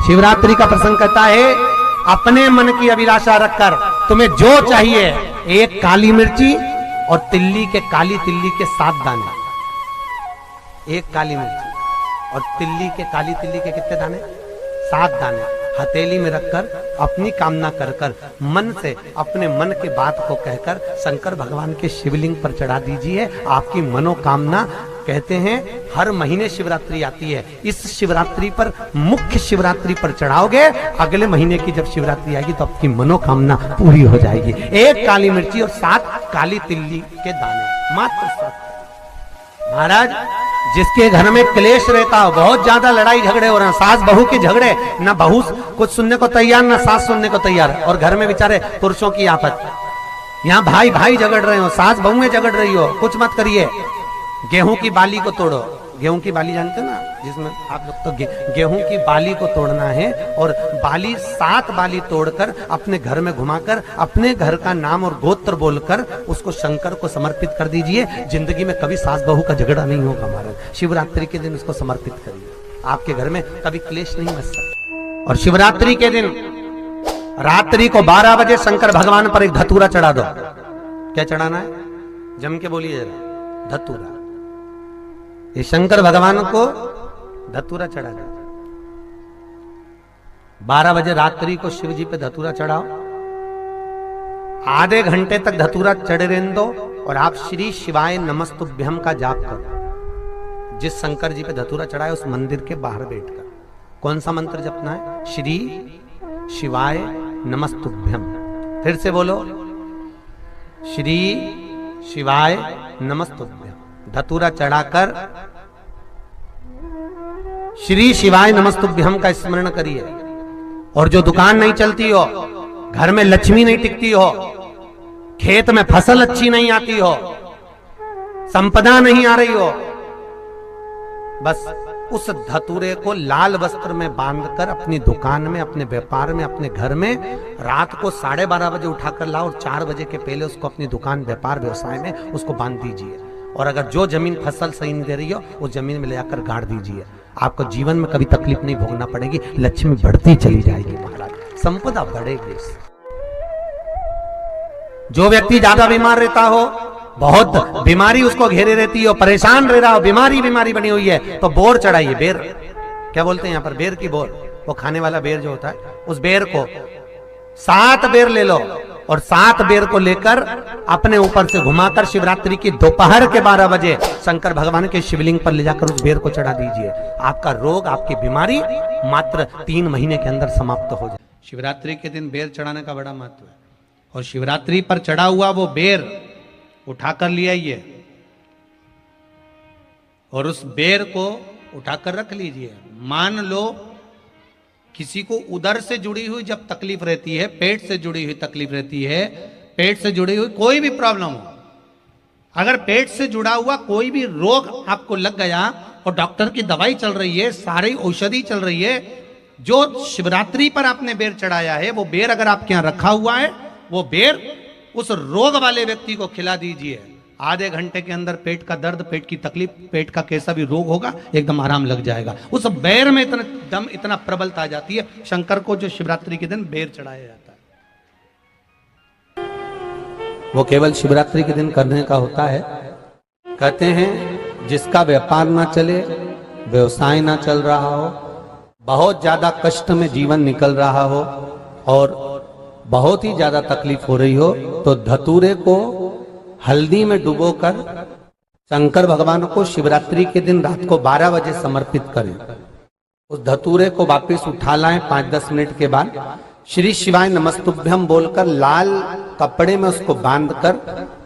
शिवरात्रि का प्रसंग कहता है, अपने मन की अभिलाषा रखकर तुम्हें जो चाहिए, एक काली मिर्ची और काली तिल्ली के 7 दाने। एक काली मिर्ची और काली तिल्ली के कितने दाने? 7 दाने हथेली में रखकर अपनी कामना कर कर मन से अपने मन के बात को कहकर शंकर भगवान के शिवलिंग पर चढ़ा दीजिए। आपकी मनोकामना, कहते हैं हर महीने शिवरात्रि आती है, इस शिवरात्रि पर, मुख्य शिवरात्रि पर चढ़ाओगे, अगले महीने की जब शिवरात्रि आएगी तो आपकी मनोकामना पूरी हो जाएगी। एक काली मिर्ची और 7 काली तिल्ली के दाने, मात्र 7। महाराज, जिसके घर में क्लेश रहता हो, बहुत ज्यादा लड़ाई झगड़े हो रहे हैं, सास बहू के झगड़े, ना बहू कुछ सुनने को तैयार ना सास सुनने को तैयार, और घर में बेचारे पुरुषों की आफत, यहाँ भाई भाई झगड़ रहे हो, सास बहू में झगड़ रही हो, कुछ मत करिए। गेहूं की बाली को तोड़ो। गेहूं की बाली जानते हो ना, जिसमें आप लोग तो गेहूं की बाली को तोड़ना है, और बाली 7 बाली तोड़कर अपने घर में घुमाकर अपने घर का नाम और गोत्र बोलकर उसको शंकर को समर्पित कर दीजिए। जिंदगी में कभी सास बहू का झगड़ा नहीं होगा महाराज। शिवरात्रि के दिन उसको समर्पित करिए, आपके घर में कभी क्लेश नहीं बच सकता। और शिवरात्रि के दिन रात्रि को 12 बजे शंकर भगवान पर एक धतूरा चढ़ा दो। क्या चढ़ाना है? जम के बोलिए जरा। धतूरा। ये शंकर भगवान को धतूरा चढ़ा दो। 12 बजे रात्रि को शिव जी पे धतूरा चढ़ाओ। आधे घंटे तक धतूरा चढ़े रहने दो और आप श्री शिवाय नमस्तुभ्यम का जाप करो। जिस शंकर जी पे धतूरा चढ़ाए उस मंदिर के बाहर बैठकर कौन सा मंत्र जपना है? श्री शिवाय नमस्तुभ्यम। फिर से बोलो, श्री शिवाय नमस्तुभ्यम। धतूरा चढ़ाकर श्री शिवाय नमस्तुभ्यम का स्मरण करिए। और जो दुकान नहीं चलती हो, घर में लक्ष्मी नहीं टिकती हो, खेत में फसल अच्छी नहीं आती हो, संपदा नहीं आ रही हो, बस उस धतूरे को लाल वस्त्र में बांधकर अपनी दुकान में, अपने व्यापार में, अपने घर में रात को 12:30 बजे उठाकर लाओ और 4 बजे के पहले उसको अपनी दुकान, व्यापार, व्यवसाय में उसको बांध दीजिए। और अगर जो जमीन फसल सही नहीं दे रही हो, उस जमीन में ले जाकर गाड़ दीजिए। आपको जीवन में कभी तकलीफ नहीं भोगना पड़ेगी, लक्ष्मी बढ़ती चली जाएगी महाराज, संपदा बढ़ेगी। जो व्यक्ति ज्यादा बीमार रहता हो, बहुत बीमारी उसको घेरे रहती हो, परेशान रह रहा हो, बीमारी बनी हुई है, तो बोर चढ़ाइए। बेर, क्या बोलते हैं यहाँ पर? बेर की बोर, वो खाने वाला बेर जो होता है, उस बेर को 7 बेर ले लो और 7 बेर को लेकर अपने ऊपर से घुमाकर शिवरात्रि की दोपहर के 12 बजे शंकर भगवान के शिवलिंग पर ले जाकर उस बेर को चढ़ा दीजिए। आपका रोग, आपकी बीमारी मात्र 3 महीने के अंदर समाप्त हो जाए। शिवरात्रि के दिन बेर चढ़ाने का बड़ा महत्व है। और शिवरात्रि पर चढ़ा हुआ वो बेर उठाकर ले आइए और उस बेर को उठाकर रख लीजिए। मान लो किसी को उदर से जुड़ी हुई जब तकलीफ रहती है, पेट से जुड़ी हुई तकलीफ रहती है, पेट से जुड़ी हुई कोई भी प्रॉब्लम हो, अगर पेट से जुड़ा हुआ कोई भी रोग आपको लग गया और डॉक्टर की दवाई चल रही है, सारी औषधि चल रही है, जो शिवरात्रि पर आपने बेर चढ़ाया है, वो बेर अगर आपके यहां रखा हुआ है, वो बेर उस रोग वाले व्यक्ति को खिला दीजिए। आधे घंटे के अंदर पेट का दर्द, पेट की तकलीफ, पेट का कैसा भी रोग होगा, एकदम आराम लग जाएगा। उस बेर में इतना दम, इतना प्रबलता आ जाती है शंकर को, जो शिवरात्रि के दिन बेर चढ़ाया जाता है, वो केवल शिवरात्रि के दिन करने का होता है। कहते हैं जिसका व्यापार ना चले, व्यवसाय ना चल रहा हो, बहुत ज्यादा कष्ट में जीवन निकल रहा हो और बहुत ही ज्यादा तकलीफ हो रही हो, तो धतूरे को हल्दी में डुबोकर शंकर भगवान को शिवरात्रि के दिन रात को 12 बजे समर्पित करें। उस धतूरे को वापस उठा लाएं 5-10 मिनट के बाद, श्री शिवाय नमस्तुभ्यम बोलकर लाल कपड़े में उसको बांधकर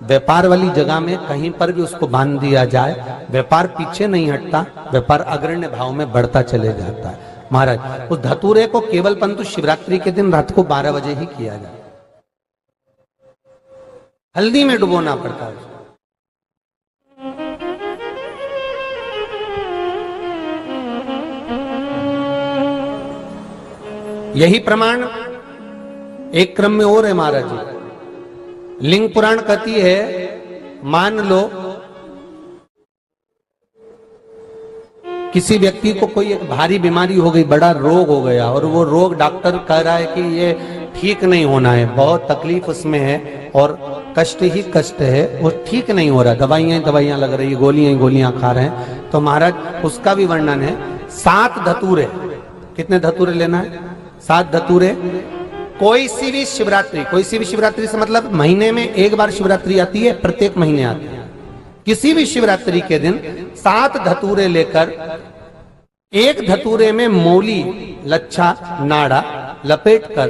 व्यापार वाली जगह में कहीं पर भी उसको बांध दिया जाए। व्यापार पीछे नहीं हटता, व्यापार अग्रण्य भाव में बढ़ता चले जाता है। महाराज, उस धतूरे को केवल परंतु शिवरात्रि के दिन रात को 12 बजे ही किया जाए। हल्दी में डुबोना पड़ता है। यही प्रमाण एक क्रम में और है महाराज जी। लिंग पुराण कहती है, मान लो किसी व्यक्ति को कोई एक भारी बीमारी हो गई, बड़ा रोग हो गया, और वो रोग डॉक्टर कह रहा है कि ये ठीक नहीं होना है, बहुत तकलीफ उसमें है और कष्ट ही कष्ट है, वो ठीक नहीं हो रहा, दवाइयां लग रही है, गोलियां खा रहे हैं, तो महाराज उसका भी वर्णन है। 7 धतूरे, कितने धतूरे लेना है? 7 धतूरे। कोई सी भी शिवरात्रि से मतलब महीने में एक बार शिवरात्रि आती है, प्रत्येक महीने आती है। किसी भी शिवरात्रि के दिन 7 धतूरे लेकर, एक धतूरे में मौली, लच्छा, नाड़ा लपेटकर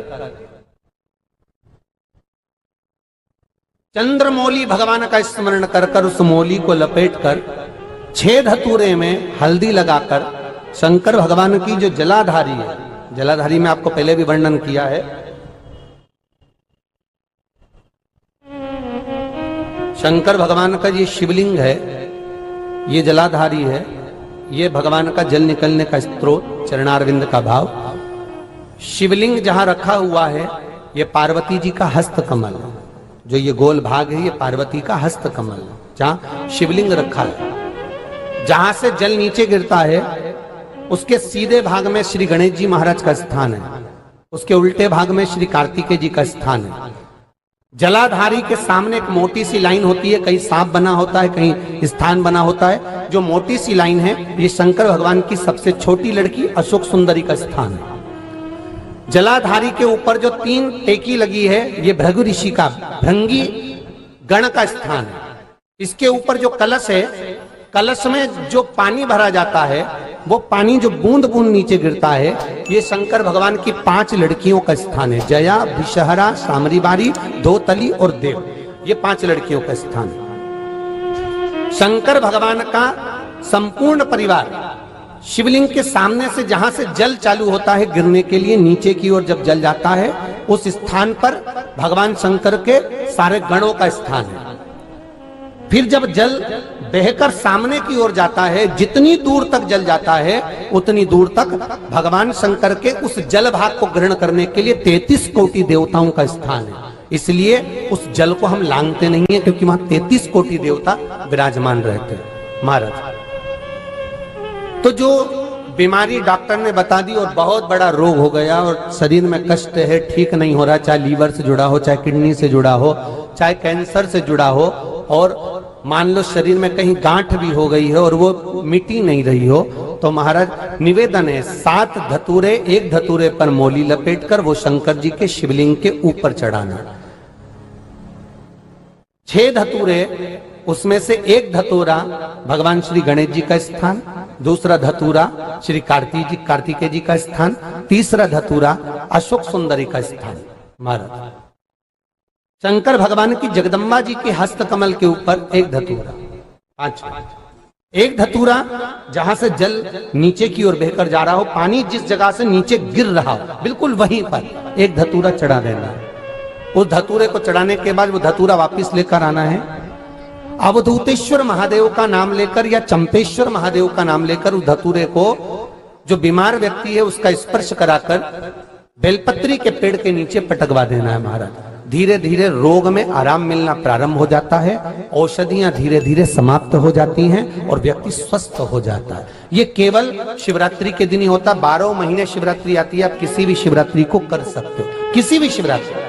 चंद्रमौली भगवान का स्मरण कर उस मौली को लपेटकर 6 धतूरे में हल्दी लगाकर शंकर भगवान की जो जलाधारी है, जलाधारी में आपको पहले भी वर्णन किया है, शंकर भगवान का ये शिवलिंग है, ये जलाधारी है, ये भगवान का जल निकलने का स्रोत, चरणारविंद का भाव। शिवलिंग जहां रखा हुआ है, ये पार्वती जी का हस्त कमल है, जो ये गोल भाग है ये पार्वती का हस्त कमल है, जहां शिवलिंग रखा है। जहां से जल नीचे गिरता है उसके सीधे भाग में श्री गणेश जी महाराज का स्थान है, उसके उल्टे भाग में श्री कार्तिकेय जी का स्थान है। जलाधारी के सामने एक मोटी सी लाइन होती है, कहीं सांप बना होता है, कहीं स्थान बना होता है। जो मोटी सी लाइन है ये शंकर भगवान की सबसे छोटी लड़की अशोक सुंदरी का स्थान है। जलाधारी के ऊपर जो 3 टेकी लगी है ये भृगु ऋषि का, भृंगी गण का स्थान है। इसके ऊपर जो कलश है, कलश में जो पानी भरा जाता है वो पानी जो बूंद बूंद नीचे गिरता है, ये शंकर भगवान की 5 लड़कियों का स्थान है। जया, विषहरा, सामरीबारी, धोतली और देव, ये 5 लड़कियों का स्थान है। शंकर भगवान का संपूर्ण परिवार शिवलिंग के सामने से, जहां से जल चालू होता है गिरने के लिए नीचे की ओर जब जल जाता है, उस स्थान पर भगवान शंकर के सारे गणों का स्थान है। फिर जब जल बहकर सामने की ओर जाता है, जितनी दूर तक जल जाता है उतनी दूर तक भगवान शंकर के उस जल भाग को ग्रहण करने के लिए 33 कोटि देवताओं का स्थान है। इसलिए उस जल को हम लांघते नहीं है, क्योंकि वहां 33 कोटि देवता विराजमान रहते हैं महाराज। तो जो बीमारी डॉक्टर ने बता दी और बहुत बड़ा रोग हो गया और शरीर में कष्ट है, ठीक नहीं हो रहा, चाहे लीवर से जुड़ा हो, चाहे किडनी से जुड़ा हो, चाहे कैंसर से जुड़ा हो, और मान लो शरीर में कहीं गांठ भी हो गई है और वो मिटी नहीं रही हो, तो महाराज निवेदन है 7 धतूरे, एक धतूरे पर मौली लपेटकर वो शंकर जी के शिवलिंग के ऊपर चढ़ाना। 6 धतूरे, उसमें से एक धतूरा भगवान श्री गणेश जी का स्थान, दूसरा धतूरा श्री कार्तिकेय जी का स्थान, तीसरा धतूरा अशोक सुंदरी का स्थान। महाराज शंकर भगवान की जगदम्बा जी के हस्त कमल के ऊपर एक धतूरा, 5, एक धतूरा जहां से जल नीचे की ओर बहकर जा रहा हो, पानी जिस जगह से नीचे गिर रहा हो बिल्कुल वहीं पर एक धतूरा चढ़ा देना है। उस धतूरे को चढ़ाने के बाद वो धतूरा वापस लेकर आना है, अवधूतेश्वर महादेव का नाम लेकर या चंपेश्वर महादेव का नाम लेकर उस धतूरे को, जो बीमार व्यक्ति है उसका स्पर्श कराकर बेलपत्री के पेड़ के नीचे पटकवा देना है। महाराज धीरे धीरे रोग में आराम मिलना प्रारंभ हो जाता है, औषधियां धीरे धीरे समाप्त हो जाती हैं और व्यक्ति स्वस्थ हो जाता है। ये केवल शिवरात्रि के दिन ही होता, 12 महीने शिवरात्रि आती है, आप किसी भी शिवरात्रि को कर सकते हो, किसी भी शिवरात्रि।